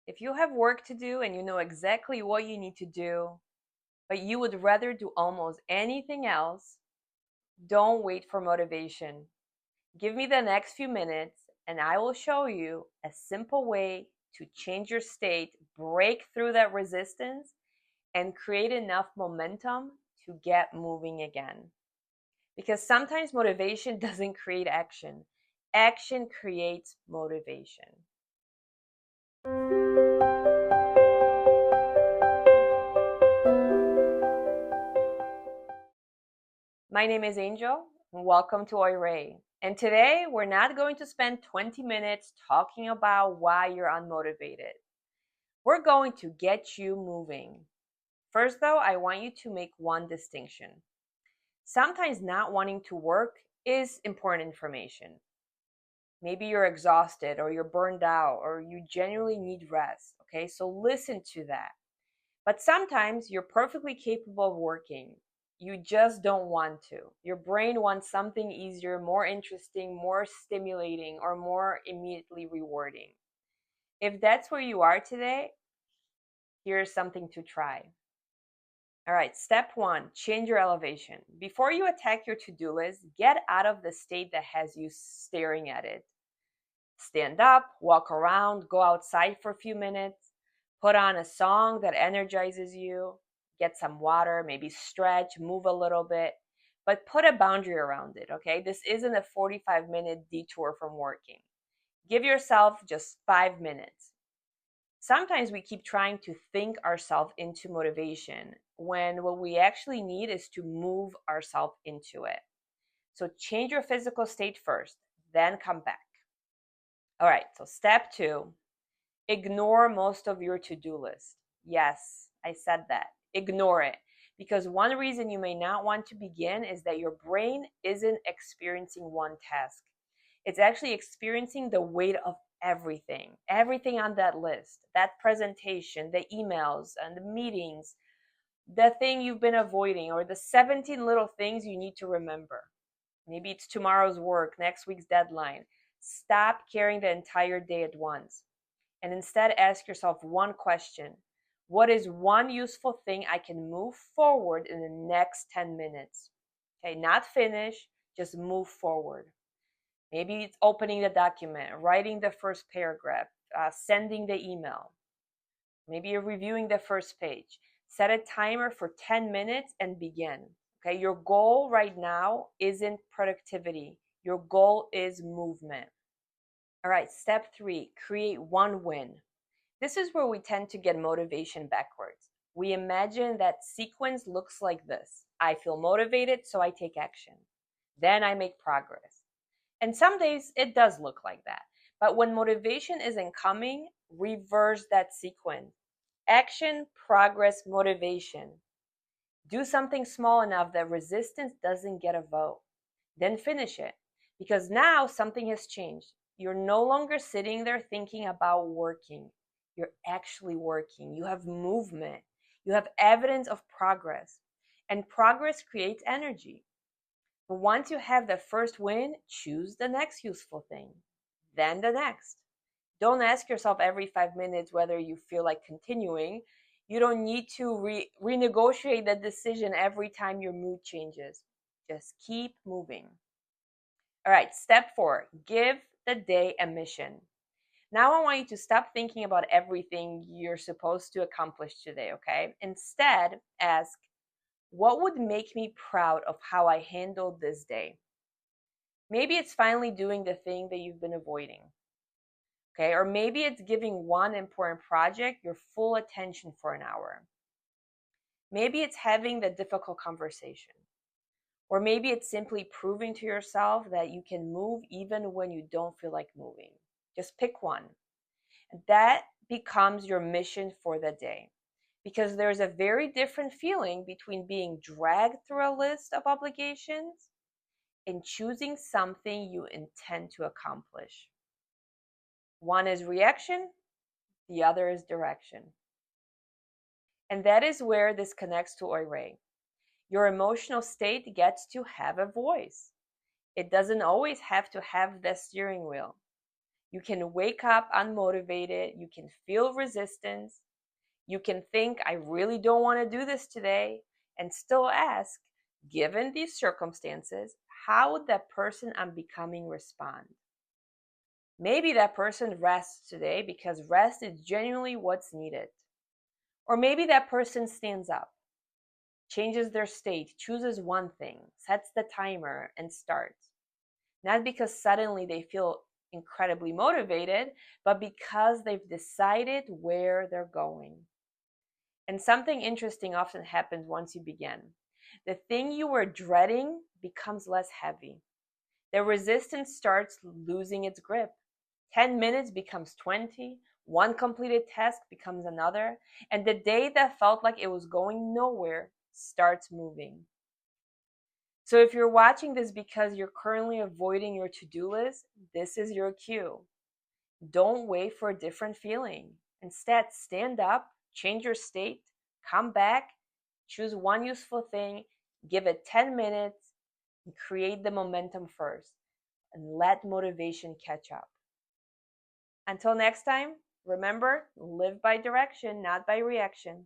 If you have work to do and you know exactly what you need to do, but you would rather do almost anything else, don't wait for motivation. Give me the next few minutes and I will show you a simple way to change your state, break through that resistance, and create enough momentum to get moving again. Because sometimes motivation doesn't create action, action creates motivation. My name is Angel, and welcome to Oiaré. And today, we're not going to spend 20 minutes talking about why you're unmotivated. We're going to get you moving. First, though, I want you to make one distinction. Sometimes not wanting to work is important information. Maybe you're exhausted or you're burned out or you genuinely need rest. Okay, so listen to that. But sometimes you're perfectly capable of working. You just don't want to. Your brain wants something easier, more interesting, more stimulating, or more immediately rewarding. If that's where you are today, here's something to try. All right, step one, change your elevation. Before you attack your to do list, get out of the state that has you staring at it. Stand up, walk around, go outside for a few minutes, put on a song that energizes you, get some water, maybe stretch, move a little bit, but put a boundary around it, okay? This isn't a 45-minute detour from working. Give yourself just 5 minutes. Sometimes we keep trying to think ourselves into motivation when what we actually need is to move ourselves into it. So change your physical state first, then come back. All right, so step two, ignore most of your to-do list. Yes, I said that. Ignore it. Because one reason you may not want to begin is that your brain isn't experiencing one task. It's actually experiencing the weight of everything on that list, that presentation, the emails and the meetings, the thing you've been avoiding, or the 17 little things you need to remember. Maybe it's tomorrow's work, next week's deadline. Stop carrying the entire day at once and instead ask yourself one question. What is one useful thing I can move forward in the next 10 minutes? Okay, not finish, just move forward. Maybe it's opening the document, writing the first paragraph, sending the email. Maybe you're reviewing the first page. Set a timer for 10 minutes and begin. Okay, your goal right now isn't productivity. Your goal is movement. All right, step three, create one win. This is where we tend to get motivation backwards. We imagine that sequence looks like this. I feel motivated, so I take action. Then I make progress. And some days it does look like that. But when motivation isn't coming, reverse that sequence. Action, progress, motivation. Do something small enough that resistance doesn't get a vote. Then finish it. Because now something has changed. You're no longer sitting there thinking about working. You're actually working. You have movement. You have evidence of progress. And progress creates energy. But once you have the first win, choose the next useful thing. Then the next. Don't ask yourself every 5 minutes whether you feel like continuing. You don't need to renegotiate the decision every time your mood changes. Just keep moving. All right, step four, give the day a mission. Now I want you to stop thinking about everything you're supposed to accomplish today, okay? Instead, ask, what would make me proud of how I handled this day? Maybe it's finally doing the thing that you've been avoiding, okay? Or maybe it's giving one important project your full attention for an hour. Maybe it's having the difficult conversation. Or maybe it's simply proving to yourself that you can move even when you don't feel like moving. Just pick one. That becomes your mission for the day. Because there's a very different feeling between being dragged through a list of obligations and choosing something you intend to accomplish. One is reaction, the other is direction. And that is where this connects to Oiaré. Your emotional state gets to have a voice. It doesn't always have to have the steering wheel. You can wake up unmotivated. You can feel resistance. You can think, I really don't want to do this today, and still ask, given these circumstances, how would that person I'm becoming respond? Maybe that person rests today because rest is genuinely what's needed. Or maybe that person stands up, changes their state, chooses one thing, sets the timer, and starts. Not because suddenly they feel incredibly motivated, but because they've decided where they're going. And something interesting often happens once you begin. The thing you were dreading becomes less heavy. The resistance starts losing its grip. 10 minutes becomes 20, one completed task becomes another, and the day that felt like it was going nowhere starts moving. So if you're watching this because you're currently avoiding your to-do list, this is your cue. Don't wait for a different feeling. Instead, stand up, change your state, come back, choose one useful thing, give it 10 minutes, and create the momentum first, and let motivation catch up. Until next time, remember, live by direction, not by reaction.